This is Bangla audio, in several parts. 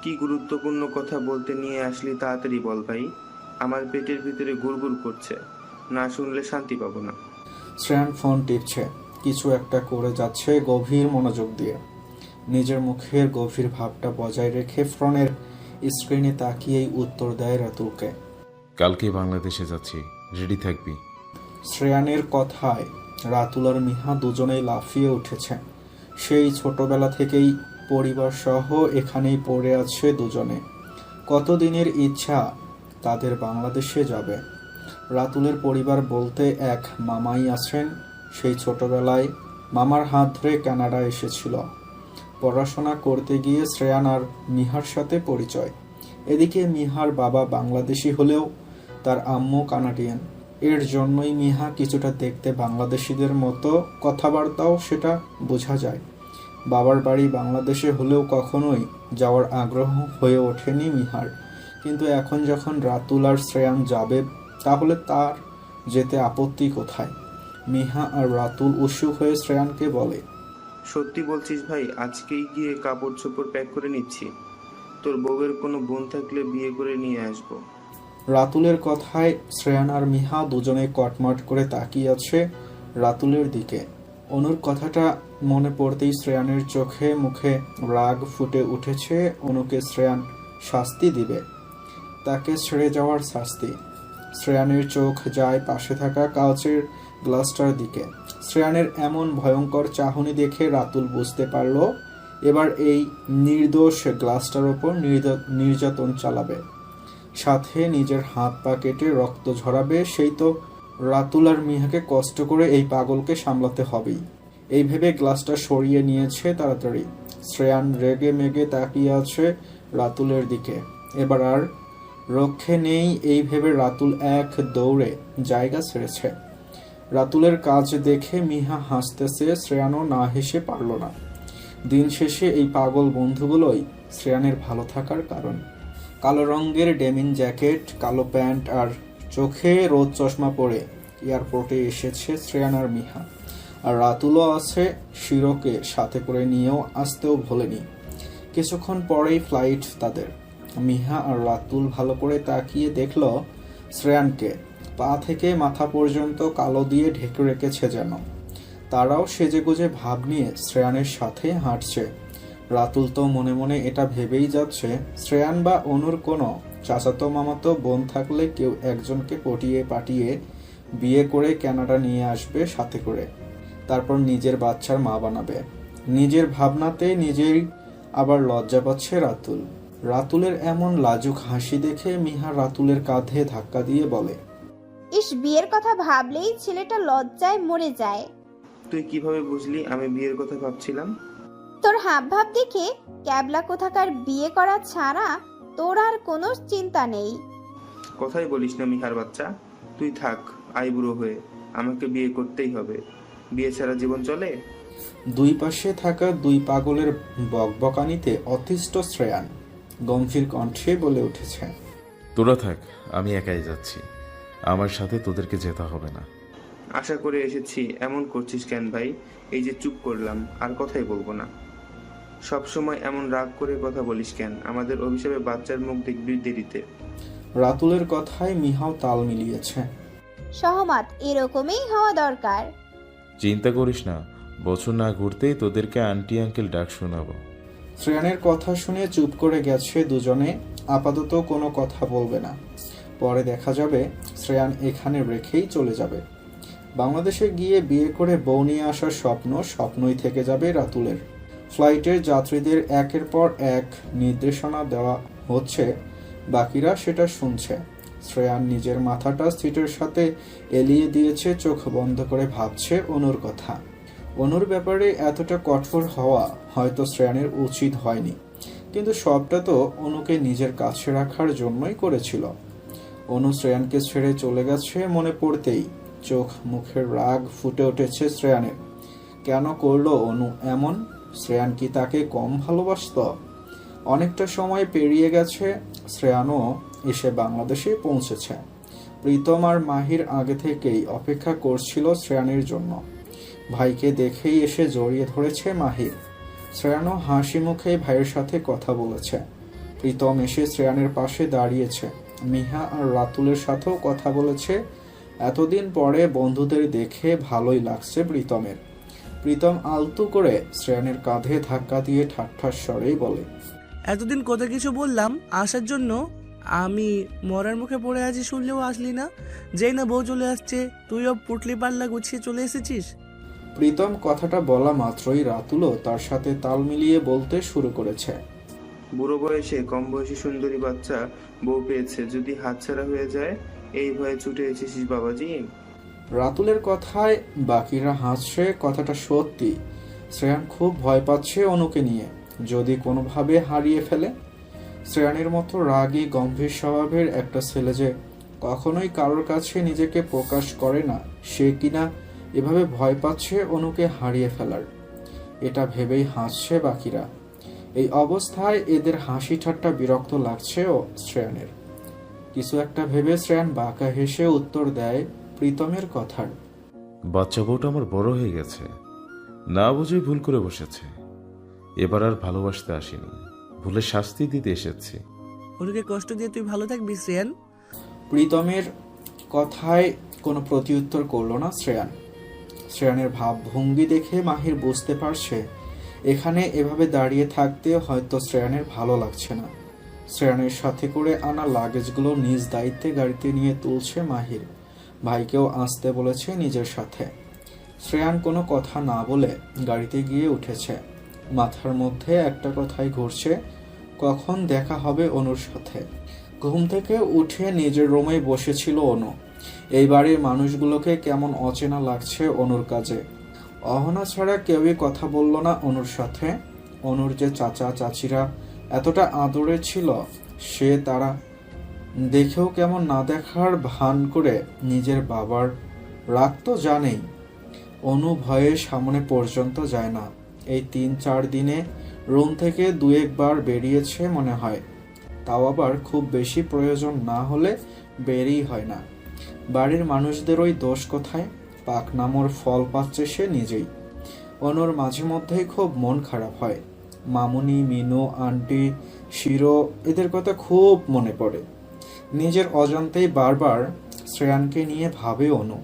কি গুরুত্বপূর্ণ কথা বলতে নিয়ে আসলি তাড়াতাড়ি বল ভাই। আমার পেটের ভিতরে গুড়গুড় করছে, না শুনলে শান্তি পাবো না। শ্রেয়ান ফোন টিপছে, কিছু একটা করে যাচ্ছে গভীর মনোযোগ দিয়ে। নিজের মুখের গভীর ভাবটা বজায় রেখে ফোনের স্ক্রিনে তাকিয়েই উত্তর দেয় রাতুলকে। কালকে বাংলাদেশে যাচ্ছি, রেডি থাকবি। শ্রেয়ানের কথায় রাতুল আর মিহা দুজনেই লাফিয়ে উঠেছে। সেই ছোটবেলা থেকেই পরিবার সহ এখানেই পড়ে আছে দুজনে। কতদিনের ইচ্ছা তাদের বাংলাদেশে যাবে। রাতুলের পরিবার বলতে এক মামাই আছেন। সেই ছোটবেলায় মামার হাত ধরে কানাডা এসেছিল। পড়াশোনা করতে গিয়ে শ্রেয়ান আর মিহার সাথে পরিচয়। এদিকে মিহার বাবা বাংলাদেশি হলেও তার আম্মু কানাডিয়ান। এর জন্যই মিহা কিছুটা দেখতে বাংলাদেশিদের মতো, কথাবার্তাও সেটা বোঝা যায়। বাবার বাড়ি বাংলাদেশে হলেও কখনোই যাওয়ার আগ্রহ হয়ে ওঠেনি মিহার। কিন্তু এখন যখন রাতুল আর শ্রেয়ান যাবে, তাহলে তার যেতে আপত্তি কোথায়? মিহা আর রাতুল উৎসুক হয়ে শ্রেয়ানকে বলে, সত্যি বলছিস ভাই? আজকেই গিয়ে কাপড় চোপড় প্যাক করে নিচ্ছি। তোর বউয়ের কোনো বোন থাকলে বিয়ে করে নিয়ে আসবো। রাতুলের কথায় শ্রেয়ান আর মিহা দুজনে কটমট করে তাকিয়ে আছে রাতুলের দিকে। অনুর কথাটা মনে পড়তেই শ্রেয়ানের চোখে মুখে রাগ ফুটে উঠেছে। অনুকে শ্রেয়ান শাস্তি দিবে, তাকে ছেড়ে যাওয়ার শাস্তি। শ্রেয়ানের চোখ যায় পাশে থাকা কাঁচের গ্লাসটার দিকে। শ্রেয়ানের এমন ভয়ঙ্কর চাহনি দেখে রাতুল বুঝতে পারল এবার এই নির্দোষ গ্লাসটার ওপর নির্যাতন চালাবে, সাথে নিজের হাত পা কেটে রক্ত ঝরাবে। সেই তো রাতুল আর মিহাকে কষ্ট করে এই পাগলকে সামলাতে হবেই। এই ভেবে গ্লাসটা সরিয়ে নিয়েছে তাড়াতাড়ি। শ্রেয়ান রেগে মেগে তাকিয়ে আছে রাতুলের দিকে। এবার আর রক্ষে নেই এই ভেবে রাতুল এক দৌড়ে জায়গা ছেড়েছে। রাতুলের কাজ দেখে মিহা হাসতেছে, শ্রেয়ানও না হেসে পারল না। দিন শেষে এই পাগল বন্ধুগুলোই শ্রেয়ানের ভালো থাকার কারণ। কালো রঙের ডেমিন জ্যাকেট, কালো প্যান্ট আর চোখে রোদ চশমা পরে এয়ারপোর্টে এসেছে শ্রেয়ান আর মিহা। আর রাতুলও আছে, শিরোকে সাথে করে নিয়েও আসতেও ভোলেনি। কিছুক্ষণ পরেই ফ্লাইট তাদের। মিহা আর রাতুল ভালো করে তাকিয়ে দেখল শ্রেয়ানকে পা থেকে মাথা পর্যন্ত কালো দিয়ে ঢেকে রেখেছে যেন। তারাও সেজেগুজে ভাব নিয়ে শ্রেয়ানের সাথে হাঁটছে। রাতুল তো মনে মনে এটা ভেবেই যাচ্ছে, শ্রেয়ান বা অনুর কোনো চাচাতো মামাতো বোন থাকলে কেউ একজনকে পটিয়ে পাঠিয়ে বিয়ে করে কানাডা নিয়ে আসবে সাথে করে, তারপর নিজের বাচ্চার মা বানাবে। নিজের ভাবনাতে নিজেই আবার লজ্জা পাচ্ছে রাতুল। রাতুলের এমন লাজুক হাসি দেখে মিহা রাতুলের কাঁধে ধাক্কা দিয়ে বলে, ইস, বিয়ের কথা ভাবলেই ছেলেটা লজ্জায় মরে যায়। তুই কিভাবে বুঝলি আমি বিয়ের কথা ভাবছিলাম? তোর হাব ভাব দেখে ক্যাবলা কোথাকার বিয়ে করা ছাড়া তোর আর কোনো চিন্তা নেই। কথাই বলিস না মিহার বাচ্চা। তুই থাক আইবুড়ো হয়ে, আমাকে বিয়ে করতেই হবে। বিয়ে ছাড়া জীবন চলে? দুই পাশে থাকা দুই পাগলের বকবকানিতে অতিষ্ঠ শ্রেয়ান গম্ভীর কণ্ঠে বলে উঠেছে, তোরা থাক, আমি একাই যাচ্ছি। আমার সাথে তোদেরকে যেতে হবে না। আশা করে এসেছি, এমন করছিস কেন ভাই? এই যে চুপ করলাম, আর কথাই বলবো না। সব সময় এমন রাগ করে কথা বলিস কেন? আমাদের অভিশাপে বাচ্চার মুখ দেখবি দেরিতে। রাতুলের কথায় মিহাও তাল মিলিয়েছে। সহমত, এরকমই হওয়া দরকার। চিন্তা করিস না, বছর না ঘুরতেই তোদেরকে আন্টি আঙ্কেল ডাক শোনাবো। শ্রেয়ানের কথা শুনে চুপ করে গেছে দুজনে। আপাতত কোনো কথা বলবে না, পরে দেখা যাবে। শ্রেয়ান এখানে রেখেই চলে যাবে। বাংলাদেশে গিয়ে বিয়ে করে বউ নিয়ে আসার স্বপ্নই থেকে যাবে রাতুলের। ফ্লাইটের যাত্রীদের একের পর এক নির্দেশনা দেওয়া হচ্ছে, বাকিরা সেটা শুনছে। শ্রেয়ান নিজের মাথাটা সিটের সাথে এলিয়ে দিয়েছে, চোখ বন্ধ করে ভাবছে অনুর কথা। অনুর ব্যাপারে এতটা কঠোর হওয়া হয়তো শ্রেয়ানের উচিত হয়নি, কিন্তু সবটা তো অনুকে নিজের কাছে রাখার জন্যই করেছিল। অনু শ্রেয়ানকে ছেড়ে চলে গেছে মনে পড়তেই চোখ মুখের রাগ ফুটে উঠেছে শ্রেয়ানের। কেন করলো অনু এমন? শ্রেয়ান কি তাকে কম ভালোবাসত? অনেকটা সময় পেরিয়ে গেছে, শ্রেয়ানও এসে বাংলাদেশে পৌঁছেছে। প্রীতম আর মাহির আগে থেকেই অপেক্ষা করছিল শ্রেয়ানের জন্য। ভাইকে দেখেই এসে জড়িয়ে ধরেছে মাহির। শ্রেয়ানও হাসি মুখে ভাইয়ের সাথে কথা বলেছে। প্রীতম এসে শ্রেয়ানের পাশে দাঁড়িয়েছে। মিহা আর রাতুলের সাথেও কথা বলেছে। এতদিন পরে বন্ধুদের দেখে ভালোই লাগছে প্রীতমের। প্রীতম আলতু করে শ্রেয়ানের কাঁধে ধাক্কা দিয়ে ঠাট্টার স্বরেই বলে, এতদিন কত কিছু বললাম আসার জন্য, আমি মরার মুখে পড়ে আছি শুনলেও আসলি না। যেই না বউ চলে আসছে তুইও পুটলি পাল্লা গুছিয়ে চলে এসেছিস। প্রীতম কথাটা বলা মাত্রই রাতুলও তার সাথে তাল মিলিয়ে বলতে শুরু করেছে, বুড়ো বয়সে কম বয়সী সুন্দরী বাচ্চা বউ পেয়েছে, যদি হাতছাড়া হয়ে যায় এই ভয়ে ছুটে এসেছিস বাবাজি। রাতুলের কথায় বাকিরা হাসছে। কথাটা সত্যি। শ্রেয়ান খুব ভয় পাচ্ছে অনুকে নিয়ে, যদি কোনোভাবে হারিয়ে ফেলে। শ্রেয়ানের মতো রাগী গম্ভীর স্বভাবের একটা ছেলে যে কখনোই কারোর কাছে নিজেকে প্রকাশ করে না, সে কিনা এভাবে ভয় পাচ্ছে অনুকে হারিয়ে ফেলার। এটা ভেবেই হাসছে বাকিরা। এই অবস্থায় এদের হাসি ঠাট্টা বিরক্ত লাগছে ও শ্রেয়ানের। কিছু একটা ভেবে শ্রেয়ান বাঁকা হেসে উত্তর দেয় প্রীতমের কথার, বাচ্চা বউটা আমার বড় হয়ে গেছে, না বুঝেই ভুল করে বসেছে। এবার আর ভালোবাসতে আসিনি, ভুলে শাস্তি দিতে এসেছি। ওদেরকে কষ্ট দিয়ে তুই ভালো থাকবি শ্রেয়ান। প্রীতমের কথায় কোনো প্রতিউত্তর করলো না শ্রেয়ান। শ্রেয়ানের ভাবভঙ্গি দেখে মাহির বুঝতে পারছে এখানে এভাবে দাঁড়িয়ে থাকতে হয়তো শ্রেয়ানের ভালো লাগছে না। শ্রেয়ানের সাথে করে আনা লাগেজগুলো নিজ দায়িত্বে গাড়িতে নিয়ে তুলছে মাহির। ভাইকেও আসতে বলেছে নিজের সাথে। শ্রেয়ান কোনো কথা না বলে গাড়িতে গিয়ে উঠেছে। মাথার মধ্যে একটা কথাই ঘুরছে, কখন দেখা হবে অনুর সাথে। ঘুম থেকে উঠে নিজের রুমে বসেছিল অনু। এই বাড়ির মানুষগুলোকে কেমন অচেনা লাগছে অনুর কাজে। অহনা ছাড়া কেউই কথা বলল না অনুর সাথে। অনুর যে চাচা চাচিরা এতটা আদরে ছিল, সে তারা দেখেও কেমন না দেখার ভান করে নিজের বাবার রাগ তো জানেই। অনু ভয়ে সামনে পর্যন্ত যায় না। এই ৩-৪ দিনে রুম থেকে ২-১ বার বেরিয়েছে মনে হয়, তাও আবার খুব বেশি প্রয়োজন না হলে বেরিয়ে হয় না। বাড়ির মানুষদেরই দোষ কোথায়? পাকনামোর ফল পাচ্ছে সে নিজেই। অনুর মাঝে মধ্যেই খুব মন খারাপ হয়। মামুনি, মিনু, আন্টি, শিরো এদের কথা খুব মনে পড়ে। নিজের অজান্তেই বারবার শ্রেয়ানকে নিয়ে ভাবে অনু।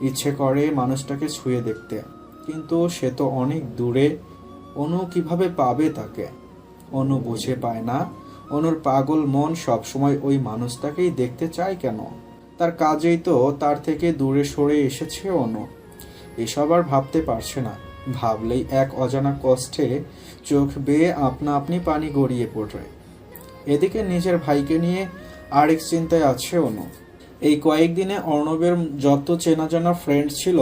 ইচ্ছে করে মানুষটাকে ছুঁয়ে দেখতে, কিন্তু সে তো অনেক দূরে। অনু কিভাবে পাবে তাকে? অনু বুঝে পায় না অনুর পাগল মন সবসময় ওই মানুষটাকেই দেখতে চায় কেন। তার কাজেই তো তার থেকে দূরে সরে এসেছে অনু। এসব আর ভাবতে পারছে না। ভাবলেই এক অজানা কষ্টে চোখ বেয়ে আপনা আপনি পানি গড়িয়ে পড়ে। এদিকে নিজের ভাইকে নিয়ে আরেক চিন্তায় আছে অনু। এই কয়েকদিনে অর্ণবের যত চেনা জানা ফ্রেন্ড ছিল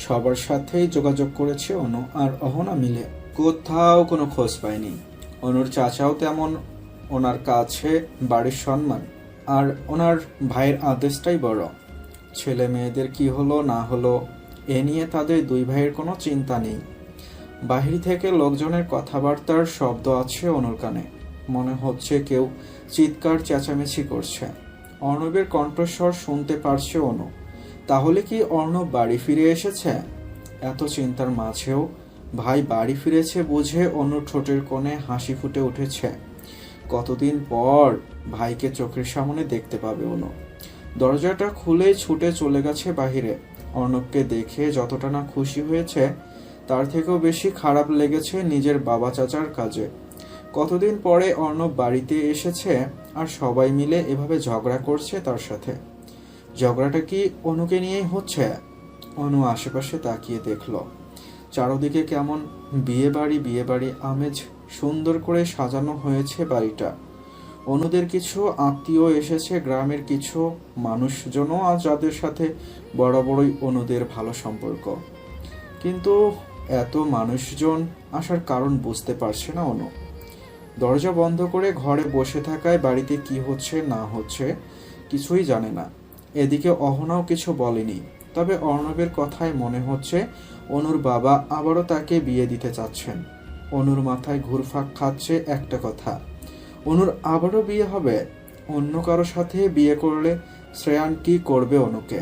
সবার সাথেই যোগাযোগ করেছে অনু আর অহনা মিলে। কোথাও কোনো খোঁজ পায়নি। অনুর চাচাও তেমন, ওনার কাছে বাড়ির সম্মান আর ওনার ভাইয়ের আদেশটাই বড়। ছেলে মেয়েদের কি হলো না হলো এ নিয়ে তাদের দুই ভাইয়ের কোনো চিন্তা নেই। বাহির থেকে লোকজনের কথাবার্তার শব্দ আছে অনুর কানে। মনে হচ্ছে কেউ চিৎকার চেঁচামেচি করছে। অর্ণবের কণ্ঠস্বর শুনতে পারছে অনু। তাহলে কি অর্ণব বাড়ি ফিরে এসেছে? এত চিন্তার মাঝেও ভাই বাড়ি ফিরেছে বুঝে অনুর ঠোঁটের কোণে হাসি ফুটে উঠেছে। কতদিন পর ভাইকে চোখের সামনে দেখতে পাবে অনু। দরজাটা খুলে ছুটে চলে গেছে বাহিরে। অর্ণবকে দেখে যতটা না খুশি হয়েছে তার থেকেও বেশি খারাপ লেগেছে নিজের বাবা চাচার কাজে। কতদিন পরে অর্ণব বাড়িতে এসেছে আর সবাই মিলে এভাবে ঝগড়া করছে তার সাথে। ঝগড়াটা কি অনুকে নিয়েই হচ্ছে? অনু আশেপাশে তাকিয়ে দেখল চারদিকে কেমন বিয়ে বাড়ি আমেজ সুন্দর করে সাজানো হয়েছে বাড়িটা। অনুদের কিছু আত্মীয় এসেছে, গ্রামের কিছু মানুষজনও আজ যাদের সাথে বরাবরই অনুদের ভালো সম্পর্ক। কিন্তু এত মানুষজন আসার কারণ বুঝতে পারছে না অনু। দরজা বন্ধ করে ঘরে বসে থাকায় বাড়িতে কি হচ্ছে না হচ্ছে কিছুই জানে না। এদিকে অহনাও কিছু বলেনি, তবে অর্ণবের কথায় মনে হচ্ছে অনুর বাবা আবারও তাকে বিয়ে দিতে চাচ্ছেন। অনুর মাথায় ঘুরপাক খাচ্ছে একটা কথা, অনুর আবারও বিয়ে হবে। অন্য কারো সাথে বিয়ে করলে শ্রেয়ান কি করবে অনুকে?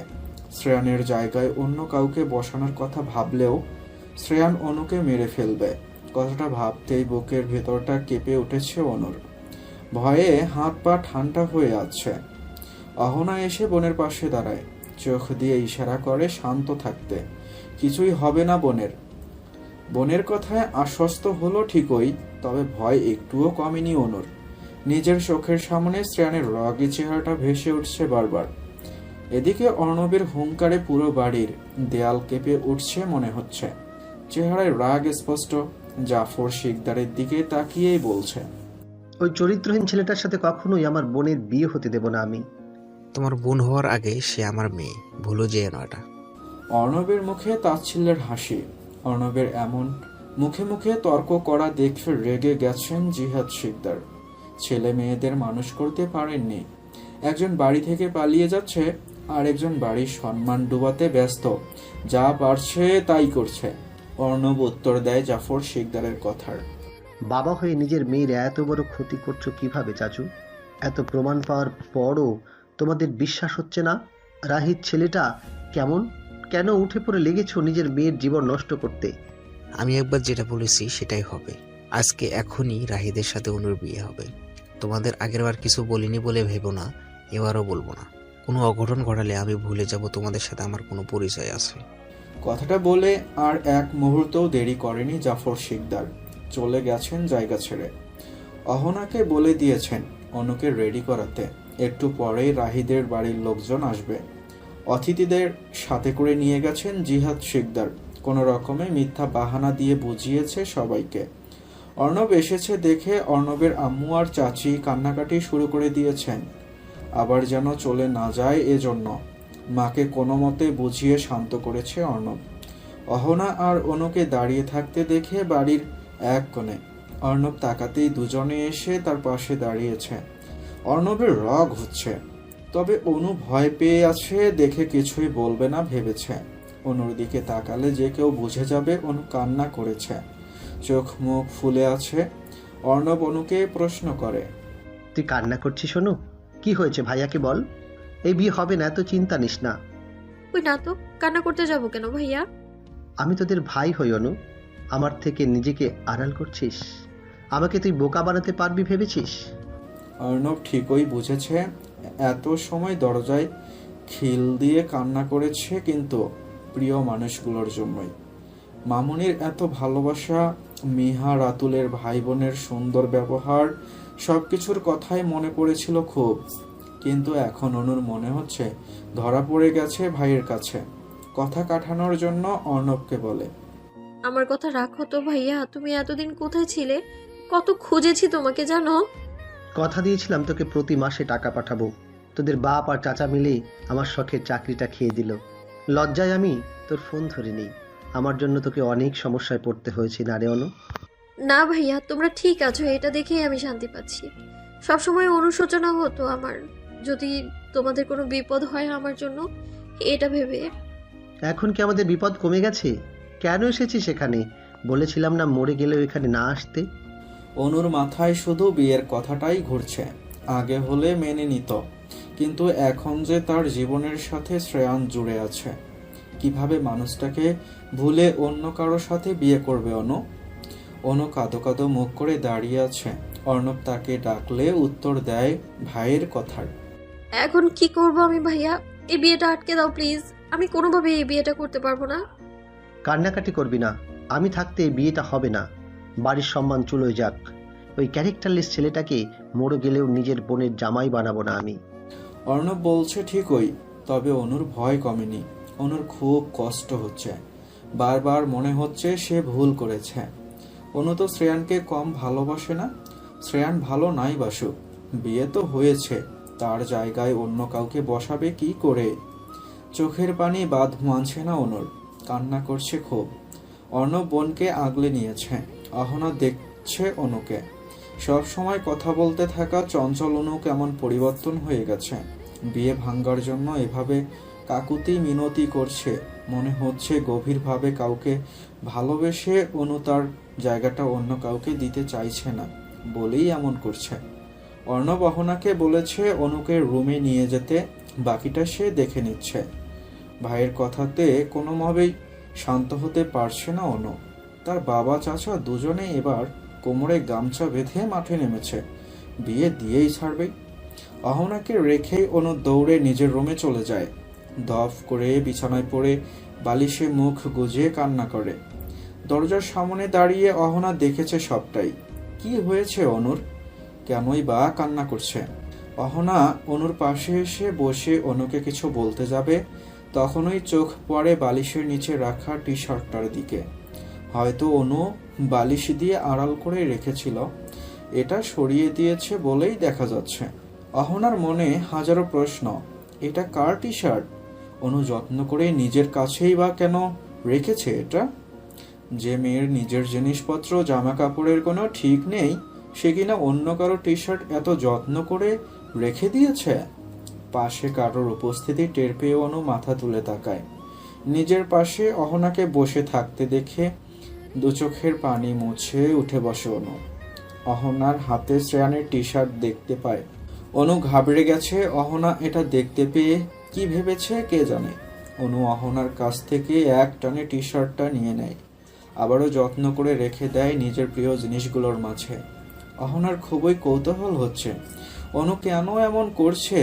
শ্রেয়ানের জায়গায় অন্য কাউকে বসানোর কথা ভাবলেও শ্রেয়ান অনুকে মেরে ফেলবে। কথাটা ভাবতেই বুকের ভেতরটা কেঁপে উঠেছে অনুর। ভয়ে হাত পা ঠান্ডা হয়ে আছে। অহনা এসে বোনের পাশে দাঁড়ায়, চোখ দিয়ে ইশারা করে শান্ত থাকতে। কিছুই হবে না বোনের। বোনের কথায় আশ্বস্ত হলো ঠিকই, তবে ভয় একটুও কমেনি অনুর। নিজের চোখের সামনে শ্রেয়ানের রাগী চেহারাটা ভেসে উঠছে বারবার। এদিকে অর্ণবের হুঙ্কারে পুরো বাড়ির দেয়াল কেঁপে উঠছে মনে হচ্ছে। চেহারায় রাগ স্পষ্ট। জাফর শিকদারের দিকে তাকিয়েই বলছে, ওই চরিত্রহীন ছেলেটার সাথে কখনোই আমার বোনের বিয়ে হতে দেব না আমি। তোমার বোন হওয়ার আগে সে আমার মেয়ে, ভুলো যেও না এটা। অর্ণবের মুখে তাচ্ছিল্যের হাসি। অর্ণবের এমন মুখে মুখে তর্ক করা দেখে রেগে গেছেন জিহাদ শিকদার। ছেলে মেয়েদের মানুষ করতে পারেননি। একজন বাড়ি থেকে পালিয়ে যাচ্ছে, আর একজন বাড়ির সম্মান ডুবাতে ব্যস্ত। যা পারছে তাই করছে। অর্ণব উত্তর দেয় জাফর শিকদারের কথার। বাবা হয়ে নিজের মেয়ের এত বড় ক্ষতি করছো কিভাবে চাচু? এত প্রমাণ পাওয়ার পরও তোমাদের বিশ্বাস হচ্ছে না? রাহিত ছেলেটা কেমন, কেন উঠে পড়ে লেগেছো নিজের মেয়ের জীবন নষ্ট করতে? আমি একবার যেটা বলেছি সেটাই হবে। আজকে এখনই রাহিদের সাথে অনুর বিয়ে হবে। তোমাদের আগেরবার কিছু বলিনি বলে ভেবো না, এবারও বলবো না। কোনো অঘটন ঘটালে আমি ভুলে যাব তোমাদের সাথে আমার কোনো পরিচয় আছে। কথাটা বলে আর এক মুহূর্তও দেরি করেনি জাফর শিকদার। চলে গেছেন জায়গা ছেড়ে। অহনাকে বলে দিয়েছেন অনুকে রেডি করাতে। একটু পরেই রাহিদের বাড়ির লোকজন আসবে। অতিথিদের সাথে করে নিয়ে গেছেন জিহাদ শিকদার। কোনো রকমে মিথ্যা বাহানা দিয়ে বুঝিয়েছে সবাইকে। অর্ণব এসেছে দেখে অর্ণবের আম্মু আর চাচি কান্নাকাটি শুরু করে দিয়েছেন, আবার যেন চলে না যায় এজন্য। মাকে কোনো মতে বুঝিয়ে শান্ত করেছে অর্ণব। অহনা আর অনুকে দাঁড়িয়ে থাকতে দেখে বাড়ির এক কোণে অর্ণব তাকাতেই দুজনে এসে তার পাশে দাঁড়িয়েছে। অর্ণবের রাগ হচ্ছে, তবে অনু ভয় পেয়ে আছে দেখে কিছুই বলবে না ভেবেছে। অনুর দিকে তাকালে যে কেউ বুঝে যাবে অনু কান্না করেছে। চোখ মুখ ফুলে আছে। অর্ণব অনুকে প্রশ্ন করে, তুই কান্না করছিস শোনো? কি হয়েছে ভাইয়াকে বল। এই বিয়ে হবে না, এত চিন্তা নিস না। ওই না তো, কান্না করতে যাবো কেন ভাইয়া? আমি তোদের ভাই হই অনু, আমার থেকে নিজেকে আড়াল করছিস? আমাকে তুই বোকা বানাতে পারবি ভেবেছিস? অর্ণব ঠিকই বুঝেছে। এত সময় দরজায় খিল দিয়ে কান্না করেছে, কিন্তু প্রিয় মানুষগুলোর জন্যই। মামুনির এত ভালোবাসা, মিহা রাতুলের ভাই বোনের সুন্দর ব্যবহার, সবকিছুর কথাই মনে পড়েছিল খুব। কিন্তু এখন অনুর মনে হচ্ছে ধরা পড়ে গেছে ভাইয়ের কাছে। কথা কাটানোর জন্য অর্ণবকে বলে, আমার কথা রাখো তো ভাইয়া, তুমি এতদিন কোথায় ছিলে? কত খুঁজেছি তোমাকে জানো। কথা দিয়েছিলাম তোকে প্রতি মাসে টাকা পাঠাবো। তোদের বাপ আর চাচা মিলে আমার শখের চাকরিটা খেয়ে দিল। লজ্জায় আমি তোর ফোন ধরিনি। আমার জন্য তোকে অনেক সমস্যায় পড়তে হয়েছে না রে অনু? না ভাইয়া, তোমরা ঠিক আছো, এটা দেখেই আমি শান্তি পাচ্ছি। সবসময় অনুশোচনা হতো আমার, যদি তোমাদের কোনো বিপদ হয় আমার জন্য, এটা ভেবে। এখন কি আমাদের বিপদ কমে গেছে? কেন এসেছি সেখানে? বলেছিলাম না মরে গেলেও এখানে না আসতে? অনুর মাথায় শুধু বিয়ের কথাটাই ঘুরছে। আগে হলে মেনে নিত, কিন্তু এখন যে তার জীবনের সাথে শ্রেয়ান জুড়ে আছে, কিভাবে মানুষটাকে ভুলে অন্য কারোর সাথে বিয়ে করবে অনু? অনু কাঁদো কাঁদো মুখ করে দাঁড়িয়ে আছে। অর্ণব তাকে ডাকলে উত্তর দেয় ভাইয়ের কথার। এখন কি করব আমি ভাইয়া? এই বিয়েটা আটকে দাও প্লিজ। আমি কোনোভাবে এই বিয়েটা করতে পারবো না। কান্নাকাটি করবি না। আমি থাকতে এই বিয়েটা হবে না। বাড়ির সম্মান চুলোয় যাক। ওই ক্যারেক্টারলেস ছেলেটাকে মরে গেলেও নিজের বোনের জামাই বানাবো না আমি। অর্ণব বলছে ঠিকই, তবে অনুর ভয় কমেনি। অনুর খুব কষ্ট হচ্ছে। বারবার মনে হচ্ছে সে ভুল করেছে। অনু তো শ্রেয়ানকে কম ভালোবাসে না। শ্রেয়ান ভালো নাই বাসুক, বিয়ে তো হয়েছে, তার জায়গায় অন্য কাউকে বসাবে কি করে? চোখের পানি বাঁধ মানছে না অনুর, কান্না করছে খুব। অর্ণব বোনকে আগলে নিয়েছে। অহনা দেখছে অনুকে। সব সময় কথা বলতে থাকা চঞ্চল অনু কেমন পরিবর্তন হয়ে গেছে। বিয়ে ভাঙ্গার জন্য এভাবে কাকুতি মিনতি করছে। মনে হচ্ছে গভীরভাবে কাউকে ভালোবেসে অনু তার জায়গাটা অন্য কাউকে দিতে চাইছে না বলেই এমন করছে। অর্ণব অহনাকে বলেছে অনুকে রুমে নিয়ে যেতে, বাকিটা সে দেখে নিচ্ছে। ভাইয়ের কথাতে কোনোভাবেই শান্ত হতে পারছে না অনু। তার বাবা চাচা দুজনে এবার কোমরে গামছা বেঁধে মাঠে নেমেছে। বিয়ে দিয়েই ছাড়বে। অহনাকে রেখেই অনু দৌড়ে নিজের রুমে চলে যায়। দফ করে বিছানায় পড়ে বালিশে মুখ গুজে কান্না করে। দরজার সামনে দাঁড়িয়ে অহনা দেখেছে সবটাই। কি হয়েছে অনুর? কেনই বা কান্না করছে? অহনা অনুর পাশে এসে বসে অনুকে কিছু বলতে যাবে, তখনই চোখ পড়ে বালিশের নিচে রাখা টি শার্টটার দিকে। হয়তো অনু বালিশ দিয়ে আড়াল করে রেখেছিল, এটা সরিয়ে দিয়েছে বলেই দেখা যাচ্ছে। অহনার মনে হাজারো প্রশ্ন। এটা কার টি শার্ট? অনু যত্ন করে নিজের কাছেই বা কেন রেখেছে এটা? যে মেয়ের নিজের জিনিসপত্র জামা কাপড়ের কোনো ঠিক নেই, সে কিনা অন্য কারো টি শার্ট এত যত্ন করে রেখে দিয়েছে। পাশে কারোর উপস্থিতি টের পেয়ে অনু মাথা তুলে তাকায়। নিজের পাশে অহনাকে বসে থাকতে দেখে দু চোখের পানি মুছে উঠে বসে অনু। অহনার হাতে শ্রেয়ানের টি শার্ট দেখতে পায়। অনু ঘাবড়ে গেছে। অহনা এটা দেখতে পেয়ে কি ভেবেছে কে জানে। অনু অহনার কাছ থেকে এক টানে টি শার্টটা নিয়ে নেয়, আবারও যত্ন করে রেখে দেয় নিজের প্রিয় জিনিসগুলোর মাঝে। অহনার খুবই কৌতূহল হচ্ছে অনু কেন এমন করছে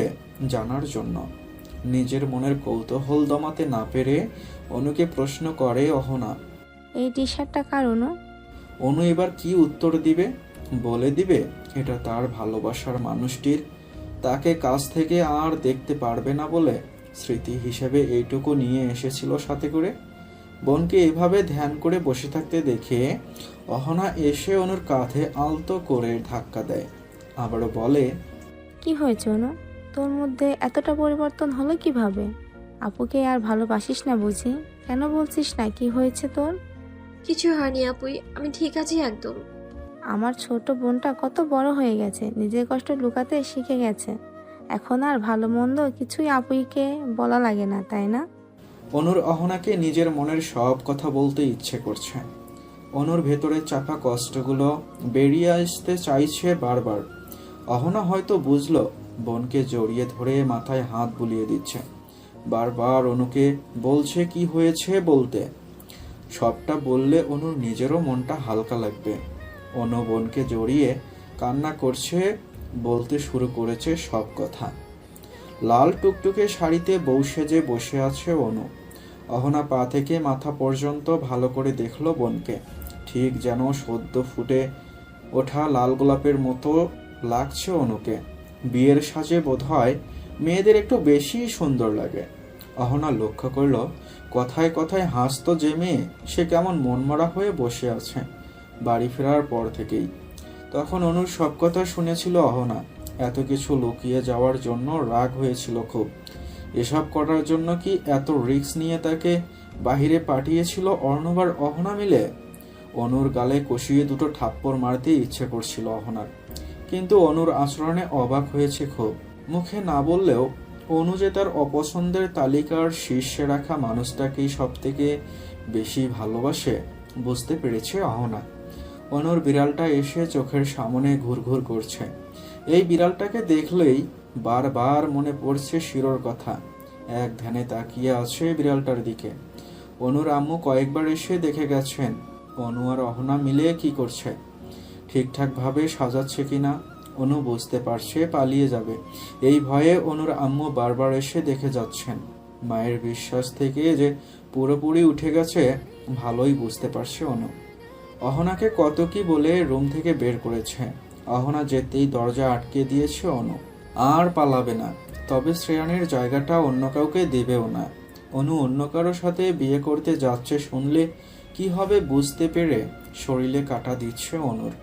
জানার জন্য। নিজের মনের কৌতূহল দমাতে না পেরে অনুকে প্রশ্ন করে অহনা। এই টি শার্টটা কার অনু? অনু এবার কি উত্তর দিবে? বলে দিবে এটা তার ভালোবাসার মানুষটির, তাকে কাছ থেকে আর দেখতে পারবে না বলে স্মৃতি হিসেবে এইটুকু নিয়ে এসেছিল সাথে করে। বোনকে এভাবে ধ্যান করে বসে থাকতে দেখে অহনা এসে অনুর কাঁধে আলতো করে ধাক্কা দেয়, আবারও বলে, কি হয়েছে অনু? তোর মধ্যে এতটা পরিবর্তন হলো কিভাবে? আপুকে আর ভালোবাসিস না বুঝি? কেন বলছিস না কি হয়েছে তোর? কিছু হয়নি আপুই, আমি ঠিক আছি একদম। আমার ছোট বোনটা কত বড় হয়ে গেছে, নিজের কষ্ট লুকাতে শিখে গেছে। এখন আর ভালো মন্দ কিছুই আপুইকে বলা লাগে না, তাই না? অনুর অহনাকে নিজের মনের সব কথা বলতে ইচ্ছে করছে। অনুর ভেতরে চাপা কষ্টগুলো বেরিয়ে আসতে চাইছে বারবার। অহনা হয়তো বুঝলো, বোনকে জড়িয়ে ধরে মাথায় হাত বুলিয়ে দিচ্ছে, বারবার অনুকে বলছে কি হয়েছে বলতে। সবটা বললে অনুর নিজেরও মনটা হালকা লাগবে। অনু বোনকে জড়িয়ে কান্না করছে, বলতে শুরু করেছে সব কথা। লাল টুকটুকে শাড়িতে বউ সেজে বসে আছে অনু। অহনা পা থেকে মাথা পর্যন্ত ভালো করে দেখলো বোনকে। ঠিক যেন সদ্য ফুটে ওঠা লাল গোলাপের মতো লাগছে অনুকে। বিয়ের সাজে বোধহয় মেয়েদের একটু বেশি সুন্দর লাগে। অহনা লক্ষ্য করল কথায় কথায় হাসতো যে মেয়ে, সে কেমন মনমরা হয়ে বসে আছে বাড়ি ফেরার পর থেকেই। তখন অনুর সব কথা শুনেছিল অহনা। এত কিছু লুকিয়ে যাওয়ার জন্য রাগ হয়েছিল খুব। এসব করার জন্য কি এত রিস্ক নিয়ে তাকে বাহিরে পাঠিয়েছিল অর্ণব আর অহনা মিলে? অনুর গালে কষিয়ে দুটো থাপ্পড় মারতে ইচ্ছে করছিল অহনার, কিন্তু অনুর আচরণে অবাক হয়েছে খুব। মুখে না বললেও অনু যে তার অপছন্দের তালিকার শীর্ষে রাখা মানুষটাকেই সব থেকে বেশি ভালোবাসে বুঝতে পেরেছে অহনা। অনুর বিড়ালটা এসে চোখের সামনে ঘুরঘুর করছে। এই বিড়ালটাকে দেখলেই বারবার মনে পড়ছে শিরোর কথা। এক ধ্যানে তাকিয়ে আছে বিড়ালটার দিকে। অনুর আম্মু কয়েকবার এসে দেখে গেছেন অনু আর অহনা মিলে কি করছে, ঠিকঠাক ভাবে সাজাচ্ছে কিনা। অনু বুঝতে পারছে পালিয়ে যাবে, এই ভয়ে অনুর আম্মু বারবার এসে দেখে যাচ্ছেন। মায়ের বিশ্বাস থেকে যে পুরোপুরি উঠে গেছে ভালোই বুঝতে পারছে অনু। অহনাকে কত কি বলে রুম থেকে বের করেছে। অহনা যেতেই দরজা আটকে দিয়েছে অনু। আর পালাবে না, তবে শ্রেয়ানের জায়গাটা অন্য কাউকে দেবেও না। অনু অন্য কারোর সাথে বিয়ে করতে যাচ্ছে শুনলে কি হবে বুঝতে পেরে শরীরে কাটা দিচ্ছে অনুর।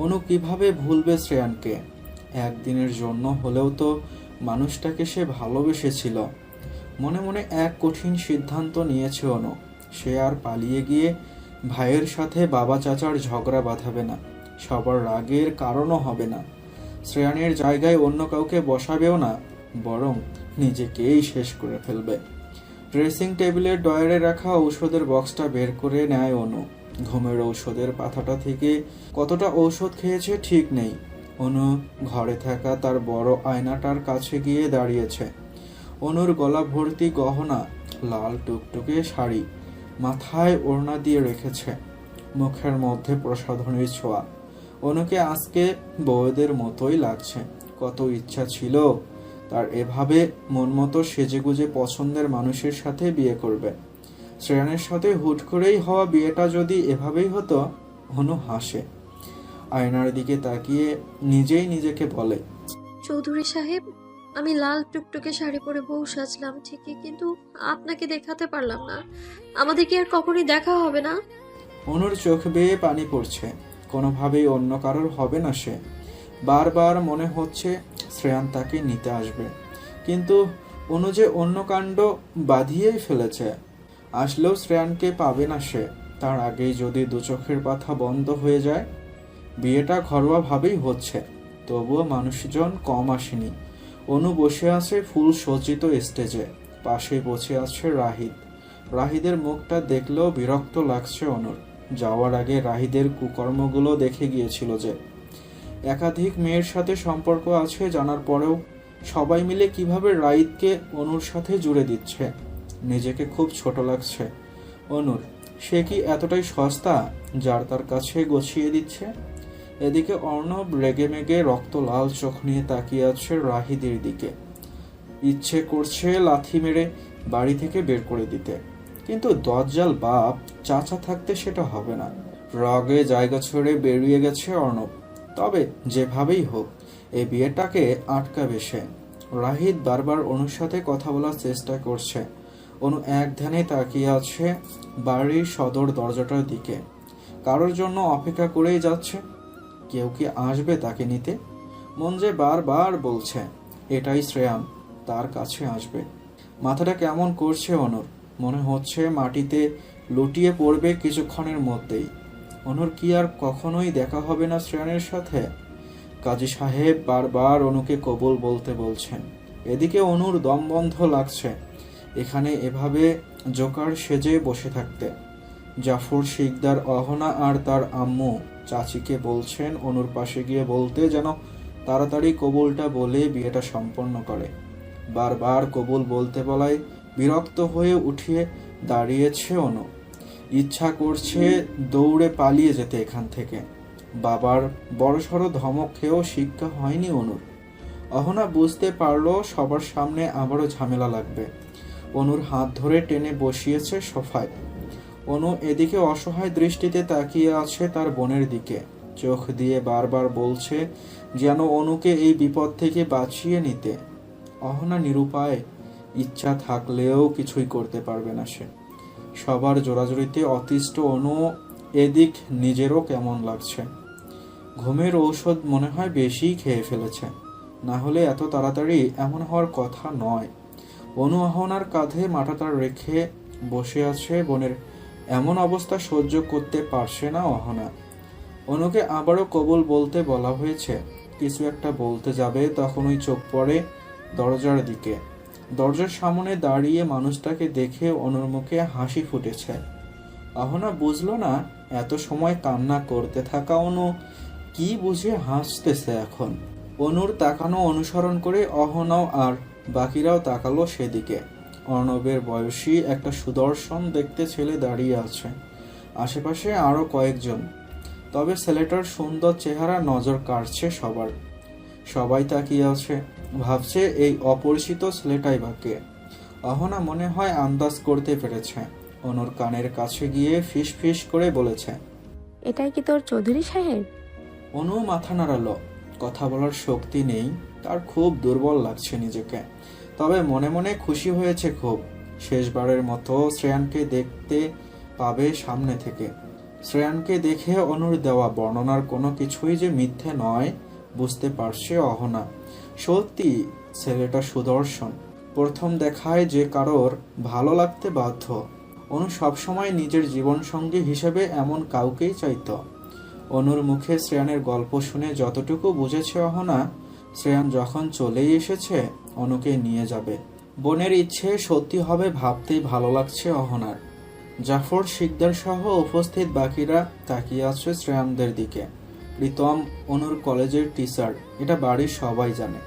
অনু কিভাবে ভুলবে শ্রেয়ানকে? একদিনের জন্য হলেও তো মানুষটাকে সে ভালোবেসেছিল। মনে মনে এক কঠিন সিদ্ধান্ত নিয়েছে অনু। সে আর পালিয়ে গিয়ে ভাইয়ের সাথে বাবা চাচার ঝগড়া বাঁধাবে না, সবার রাগের কারণও হবে না। শ্রেয়ানের জায়গায় অন্য কাউকে বসাবেও না, বরং নিজেকেই শেষ করে ফেলবে। ড্রেসিং টেবিলের ডয়ারে রাখা ঔষধের বক্সটা বের করে নেয় অনু। ঘুমের ঔষধের পাতাটা থেকে কতটা ঔষধ খেয়েছে ঠিক নেই। অনু ঘরে থাকা তার বড় আয়নাটার কাছে গিয়ে দাঁড়িয়েছে। অনুর গলা ভর্তি গহনা, লাল টুকটুকে শাড়ি, মাথায় ওড়না দিয়ে রেখেছে, মুখের মধ্যে প্রসাধনীর ছোঁয়া। অনুকে আজকে বউদের মতোই লাগছে। কত ইচ্ছা ছিল তার এভাবে মন মতো সেজেগুজে পছন্দের মানুষের সাথে বিয়ে করবে। শ্রেয়ানের সাথে হুট করেই হওয়া বিয়েটা যদি এভাবেই হতো। অনু হাসে, আয়নার দিকে তাকিয়ে নিজেই নিজেকে বলে, চৌধুরী সাহেব, আমি লাল টুকটুকে শাড়ি পরে বউ সাজলাম ঠিকই, কিন্তু আপনাকে দেখাতে পারলাম না। আমাদের কি আর কখনই দেখা হবে না? অনুর চোখ বেয়ে পানি পড়ছে। কোনোভাবেই অন্য কারোর হবে না সে। বারবার মনে হচ্ছে শ্রেয়ান তাকে নিতে আসবে, কিন্তু অনু যে অন্য কাণ্ড বাঁধিয়েই ফেলেছে। আসলেও শ্রেয়ানকে পাবে না সে। তার আগেই যদি দু চোখের পাতা বন্ধ হয়ে যায়। বিয়েটা ঘরোয়াভাবেই হচ্ছে, তবুও মানুষজন কম আসেনি। অনু বসে আছে ফুল সজ্জিত স্টেজে, পাশে বসে আছে রাহিদ। রাহিদের মুখটা দেখলেও বিরক্ত লাগছে অনুর। যাওয়ার আগে রাহিদের কুকর্মগুলো দেখে গিয়েছিল যে। একাধিক মেয়ের সাথে সম্পর্ক আছে জানার পরেও সবাই মিলে কিভাবে রাহিদকে অনুর সাথে জুড়ে দিচ্ছে। নিজেকে খুব ছোট লাগছে অনুর। সে কি এতটাই সস্তা যার তার কাছে গছিয়ে দিচ্ছে? এদিকে অর্ণব রেগে মেগে রক্ত লাল চোখ নিয়ে তাকিয়ে আছে রাহিদের দিকে। ইচ্ছে করছে লাথি মেরে বাড়ি থেকে বের করে দিতে, কিন্তু দজ্জাল বাপ চাচা থাকতে সেটা হবে না। রাগে জায়গা ছেড়ে বেরিয়ে গেছে অর্ণব। তবে যেভাবেই হোক এই বিয়েটাকে আটকাবে সে। রাহিদ বারবার অনুর সাথে কথা বলার চেষ্টা করছে। অনু এক ধ্যানে তাকিয়ে আছে বাড়ির সদর দরজাটার দিকে। কারোর জন্য অপেক্ষা করেই যাচ্ছে। কেউ কি আসবে তাকে নিতে? মন যে বারবার বলছে এটাই শ্রেয়ান, তার কাছে আসবে। মাথাটা কেমন করছে অনুর। মনে হচ্ছে মাটিতে লুটিয়ে পড়বে কিছুক্ষণের মধ্যেই। অনুর কি আর কখনোই দেখা হবে না শ্রেয়ানের সাথে? কাজী সাহেব বারবার অনুকে কবুল বলতে বলছেন। এদিকে অনুর দম বন্ধ লাগছে এখানে এভাবে জোকার সেজে বসে থাকতে। জাফর শিকদার, অহনা আর তার আম্মু চাচিকে বলছেন অনুর পাশে গিয়ে বলতে যেন তাড়াতাড়ি কবুলটা বলে বিয়েটা সম্পন্ন করে। বারবার কবুল বলতে বলায় বিরক্ত হয়ে উঠিয়ে দাঁড়িয়েছে অনু। ইচ্ছা করছে দৌড়ে পালিয়ে যেতে এখান থেকে। বাবার বড়সড় ধমক খেয়েও শিক্ষা হয়নি অনুর। অহনা বুঝতে পারলো সবার সামনে আবারও ঝামেলা লাগবে। অনুর হাত ধরে টেনে বসিয়েছে সোফায়। অনু এদিকে অসহায় দৃষ্টিতে তাকিয়ে আছে তার বোনের দিকে। চোখ দিয়ে বারবার বলছে যেন অনুকে এই বিপদ থেকে বাঁচিয়ে নিতে। অহনা নিরুপায়, ইচ্ছা থাকলেও কিছুই করতে পারবে না সে। সবার জোরাজুরিতে অতিষ্ঠ অনু। এদিক নিজেরও কেমন লাগছে। ঘুমের ঔষধ মনে হয় বেশি খেয়ে ফেলেছে, না হলে এত তাড়াতাড়ি এমন হওয়ার কথা নয়। অনু অহনার কাঁধে মাথাটা রেখে বসে আছে। বোনের এমন অবস্থা সহ্য করতে পারছে না অহনা। অনুকে আবারও কবুল বলতে বলা হয়েছে। কিছু একটা বলতে যাবে তখনই চোখ পড়ে দরজার দিকে। দরজার সামনে দাঁড়িয়ে মানুষটাকে দেখে অনুর মুখে হাসি ফুটেছে। অহনা বুঝলো না এত সময় কান্না করতে থাকা অনু কি বুঝে হাসতেছে এখন। অনুর তাকানো অনুসরণ করে অহনাও আর বাকিরাও তাকালো সেদিকে। অর্ণবের বয়সী একটা সুদর্শন দেখতে ছেলে দাঁড়িয়ে আছে। আশেপাশে আরো কয়েকজন। তবে ছেলেটার সুন্দর চেহারা নজর কাড়ছে সবার। সবাই তাকিয়ে আছে, ভাবছে এই অপরিচিত ছেলেটাই বা কে। অহনা মনে হয় আন্দাজ করতে পেরেছে। অনুর কানের কাছে গিয়ে ফিস ফিস করে বলেছে, এটাই কি তোর চৌধুরী সাহেব? অনু মাথা নাড়ালো। কথা বলার শক্তি নেই তার, খুব দুর্বল লাগছে নিজেকে। তবে মনে মনে খুশি হয়েছে খুব। শেষবারের মতো শ্রেয়ানকে দেখতে পাবে সামনে থেকে। শ্রেয়ানকে দেখে অনুর দেওয়া বর্ণনার কোনো কিছুই যে মিথ্যে নয় বুঝতে পারছে অহনা। সত্যি ছেলেটা সুদর্শন। প্রথম দেখায় যে কারোর ভালো লাগতে বাধ্য। অনু সবসময় নিজের জীবন সঙ্গী হিসেবে এমন কাউকেই চাইত। অনুর মুখে শ্রেয়ানের গল্প শুনে যতটুকু বুঝেছে অহনা, শ্রেয়ান যখন চলেই এসেছে অনুকে নিয়ে যাবে। বোনের ইচ্ছে সত্যি হবে ভাবতেই ভালো লাগছে অহনার। জাফর শিকদার সহ উপস্থিত বাকিরা তাকিয়ে আছে শ্রেয়ানদের দিকে। প্রীতম অনুর কলেজের টিচার, এটা বাড়ির সবাই জানে।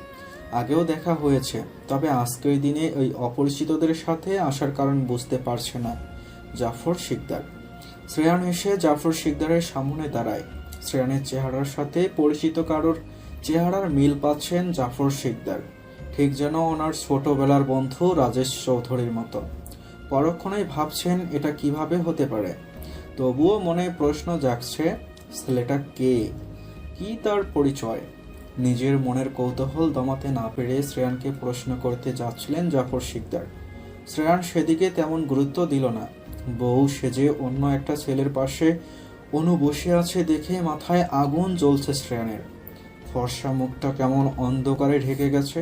আগেও দেখা হয়েছে, তবে আজকের দিনে ওই অপরিচিতদের সাথে আসার কারণ বুঝতে পারছে না জাফর শিকদার। শ্রেয়ান এসে জাফর শিকদারের সামনে দাঁড়ায়। শ্রেয়ানের চেহারার সাথে পরিচিত কারোর চেহারার মিল পাচ্ছেন জাফর শিকদার, ঠিক যেন ওনার ছোটবেলার বন্ধু রাজেশ চৌধুরীর মতো। পরক্ষণেই ভাবছেন এটা কিভাবে হতে পারে। তবুও মনে প্রশ্ন জাগছে, ছেলেটা কে, কি তার পরিচয়? নিজের মনের কৌতূহল দমাতে না পেরে শ্রেয়ানকে প্রশ্ন করতে যাচ্ছিলেন জাফর শিকদার। শ্রেয়ান সেদিকে তেমন গুরুত্ব দিল না। বউ সেজে অন্য একটা ছেলের পাশে অনু বসে আছে দেখে মাথায় আগুন জ্বলছে শ্রেয়ানের। ফর্সা মুখটা কেমন অন্ধকারে ঢেকে গেছে।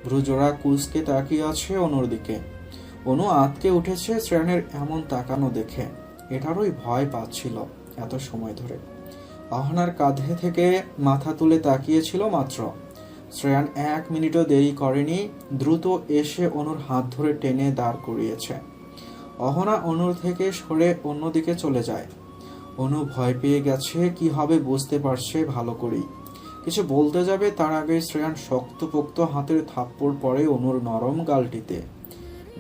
ভ্রুজোড়া কুঁচকে তাকিয়ে আছে অনুর দিকে। অনু আঁতকে উঠেছে শ্রেয়ানের এমন তাকানো দেখে। এটারই ভয় পাচ্ছিল এত সময় ধরে। অহনার কাঁধে থেকে মাথা তুলে তাকিয়েছিল মাত্র। শ্রেয়ান 1 মিনিটও দেরি করেনি, দ্রুত এসে অনুর হাত ধরে টেনে দাঁড় করিয়েছে। অহনা অনুর থেকে সরে অন্যদিকে চলে যায়। অনু ভয় পেয়ে গেছে, কি হবে বুঝতে পারছে ভালো করেই। কিছু বলতে যাবে তার আগে শ্রেয়ান শক্তপোক্ত হাতের থাপ্পড় পড়ে অনুর নরম গালটিতে।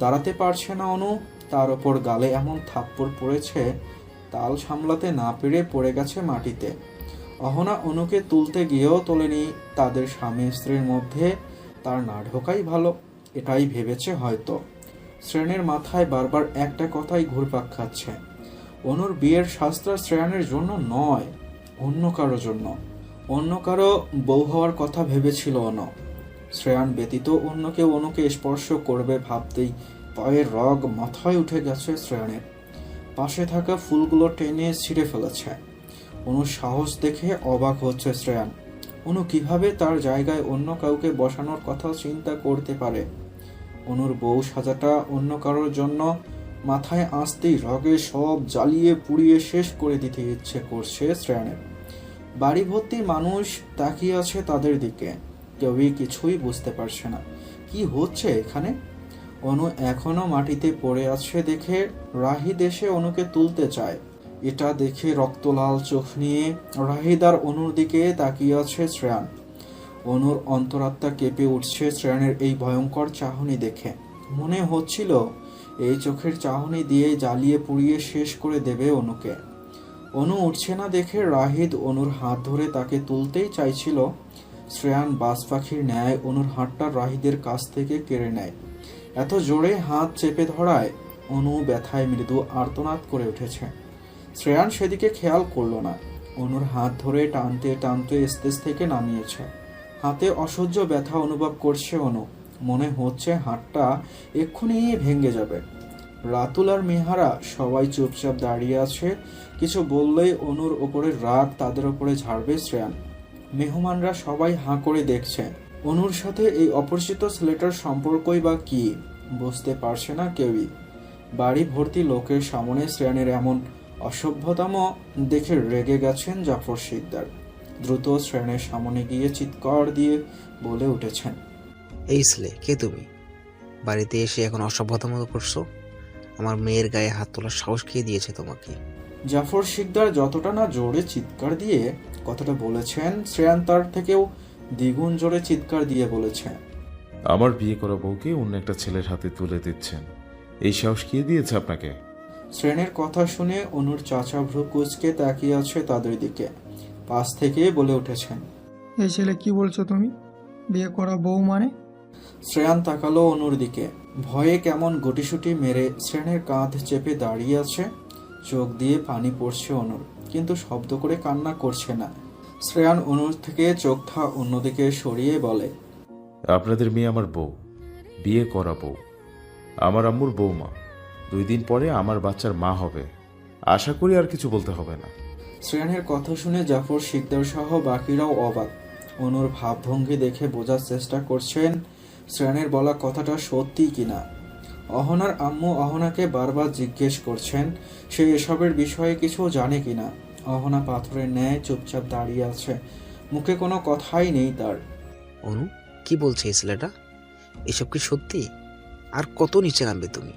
দাঁড়াতে পারছে না অনু, তার ওপর গালে এমন থাপ্পড় পড়েছে তাল সামলাতে না পেরে পড়ে গেছে মাটিতে। অহনা অনুকে তুলতে গিয়েও তোলেনি। তাদের স্বামী স্ত্রীর মধ্যে তার না ঢোকাই ভালো, এটাই ভেবেছে হয়তো। শ্রেয়ানের মাথায় বারবার একটা কথাই ঘুরপাক খাচ্ছে, অনুর বিয়ের শাস্ত্র শ্রেয়ানের জন্য নয়, অন্য কারো জন্য। অন্য কারো বউ হওয়ার কথা ভেবেছিল অনু। শ্রেয়ান ব্যতীত অন্য কেউ অনুকে স্পর্শ করবে ভাবতেই পায়ের রগ মাথায় উঠে গেছে শ্রেয়ানের। পাশে থাকা ফুলগুলো টেনে ছিঁড়ে ফেলেছে। অনুর সাহস দেখে অবাক হচ্ছে শ্রেয়ান। অনু কিভাবে তার জায়গায় অন্য কাউকে বসানোর কথা চিন্তা করতে পারে? অনুর বউ সাজাটা অন্য কারোর জন্য মাথায় আসতেই রগে সব জ্বালিয়ে পুড়িয়ে শেষ করে দিতে ইচ্ছে করছে শ্রেয়ানের। বাড়ি ভর্তি মানুষ তাকিয়ে আছে তাদের দিকে, কেউই কিছুই বুঝতে পারছে না কি হচ্ছে এখানে। অনু এখনো মাটিতে পড়ে আছে দেখে রাহিদ এসে অনুকে তুলতে চায়। এটা দেখে রক্তলাল চোখ নিয়ে রাহিদ আর অনুর দিকে তাকিয়ে আছে শ্রেয়ান। অনুর অন্তরাত্মা কেঁপে উঠছে শ্রেয়ানের এই ভয়ঙ্কর চাহনি দেখে। মনে হচ্ছিল এই চোখের চাহনি দিয়ে জ্বালিয়ে পুড়িয়ে শেষ করে দেবে অনুকে। অনু উঠছে না দেখে রাহিদ অনুর হাত ধরে তাকে তুলতেই চাইছিল। শ্রেয়ান বাজ পাখির ন্যায় অনুর হাতটা রাহিদের কাছ থেকে কেড়ে নেয়। এত জোরে হাত চেপে ধরায় অনু ব্যথায় মৃদু আর্তনাদ করে উঠেছে। শ্রেয়ান সেদিকে খেয়াল করলো না। অনুর হাত ধরে টানতে টানতে স্টেজ থেকে নামিয়েছে। হাতে অসহ্য ব্যথা অনুভব করছে অনু। মনে হচ্ছে হাতটা এক্ষুনি ভেঙে যাবে। রাতুল আর মেহারা সবাই চুপচাপ দাঁড়িয়ে আছে। কিছু বললেই অনুর ওপরে রাগ তাদের ওপরে ঝাড়বে শ্রেয়ান। মেহমানরা সবাই হাঁ করে দেখছে। অনুর সাথে এই অপরিচিত ছেলেটার সম্পর্কই বা কি বুঝতে পারছে না কেউই। বাড়ি ভর্তি লোকের সামনে শ্রেয়ানের এমন অসভ্যতাম দেখে রেগে গেছেন জাফর শিকদার। দ্রুত শ্রেয়ানের সামনে গিয়ে চিৎকার দিয়ে বলে উঠেছেন, এই ছেলে কে তুমি? বাড়িতে এসে এখন অসভ্যতা মতো করছো? আমার মেয়ের গায়ে হাত তোলার সাহস কে দিয়েছে তোমাকে? জাফর শিকদার যতটা না জোরে চিৎকার দিয়ে কথাটা বলেছেন, শ্রেয়ান তার থেকেও দ্বিগুণ জোরে চিৎকার দিয়ে বলেছে, আমার বিয়ে করা বউকে অন্য একটা ছেলের হাতে তুলে দিচ্ছেন, এই সাহস কে দিয়েছে আপনাকে? শ্রেয়ানের কথা শুনে অনুর চাচা ভ্রু কুঁচকে তাকিয়ে আছে তাদের দিকে। পাশ থেকে বলে উঠেছেন, এই ছেলে কি বলছো তুমি? বিয়ে করা বউ মানে? শ্রেয়ান তাকালো অনুর দিকে। ভয়ে কেমন গুটিসুটি মেরে শ্রেয়ানের কাঁধ চেপে দাঁড়িয়ে আছে। চোখ দিয়ে পানি পড়ছে অনুর, কিন্তু শব্দ করে কান্না করছে না। শ্রেয়ান অনুর থেকে চোখটা অন্যদিকে সরিয়ে বলে, আপনাদের মেয়ে আমার বউ, বিয়ে করা বউ, আমার আম্মুর বউমা। 2 দিন পরে আমার বাচ্চার মা হবে। আশা করি আর কিছু বলতে হবে না। শ্রেয়ানের কথা শুনে জাফর শিকদার সহ বাকিরাও অবাক। অনুর ভাবভঙ্গি দেখে বোঝার চেষ্টা করছেন শ্রেয়ানের বলা কথাটা সত্যি কিনা। অহনার আম্মু অহনাকে বারবার জিজ্ঞেস করছেন সে এসবের বিষয়ে কিছু জানে কিনা। অহনা পাথরের ন্যায় চুপচাপ দাঁড়িয়ে আছে, মুখে কোনো কথাই নেই তার। অনু, কি বলছে এই ছেলেটা? এসব কি সত্যি? আর কত নিচে নামবে তুমি?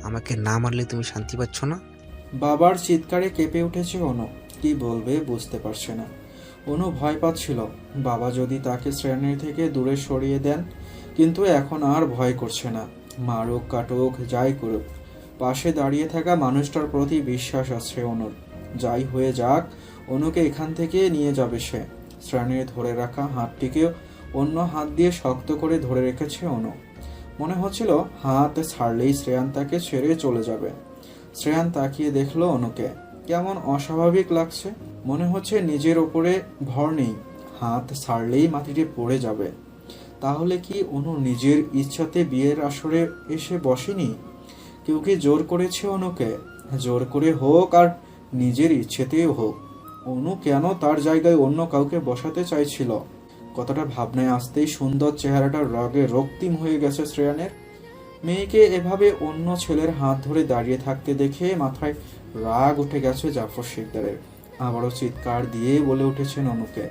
আমাকে না মারলে তুমি শান্তি পাচ্ছ না? বাবার চিৎকারে কেঁপে উঠেছে অনু। কি বলবে বুঝতে পারছে না। অনু ভয় পাচ্ছিল বাবা যদি তাকে শ্রেয়ানের থেকে দূরে সরিয়ে দেন, কিন্তু এখন আর ভয় করছে না। মারুক কাটুক যাই করুক, পাশে দাঁড়িয়ে থাকা মানুষটার প্রতি বিশ্বাস আছে অনুর। যাই হয়ে যাক, অনুকে এখান থেকে নিয়ে যাবে সে। শ্রেয়ানের ধরে রাখা হাতটিকেও অন্য হাত দিয়ে শক্ত করে ধরে রেখেছে অনু। মনে হচ্ছিল হাত ছাড়লেই শ্রেয়ান তাকে ছেড়ে চলে যাবে। শ্রেয়ান তাকিয়ে দেখলো অনুকে, কেমন অস্বাভাবিক লাগছে। মনে হচ্ছে নিজের ওপরে ভর নেই, হাত ছাড়লেই মাটিতে পড়ে যাবে। তাহলে কি অনু নিজের ইচ্ছাতে বিয়ের আসরে এসে বসেনি? কেউ কি জোর করেছে অনুকে? জোর করে হোক আর নিজের ইচ্ছেতেও হোক, অনু কেন তার জায়গায় অন্য কাউকে বসাতে চাইছিল? কতটা ভাবনায় আসতেই সুন্দর চেহারাটা রাগে রক্তিম হয়ে গেছে শ্রেয়ানের। মেয়েকে এভাবে অন্য ছেলের হাত ধরে দাঁড়িয়ে থাকতে দেখে মাথায় রাগ উঠে গেছে জাফর শিকদারের। আবারও চিৎকার দিয়ে বলে উঠেছেন অনুকে,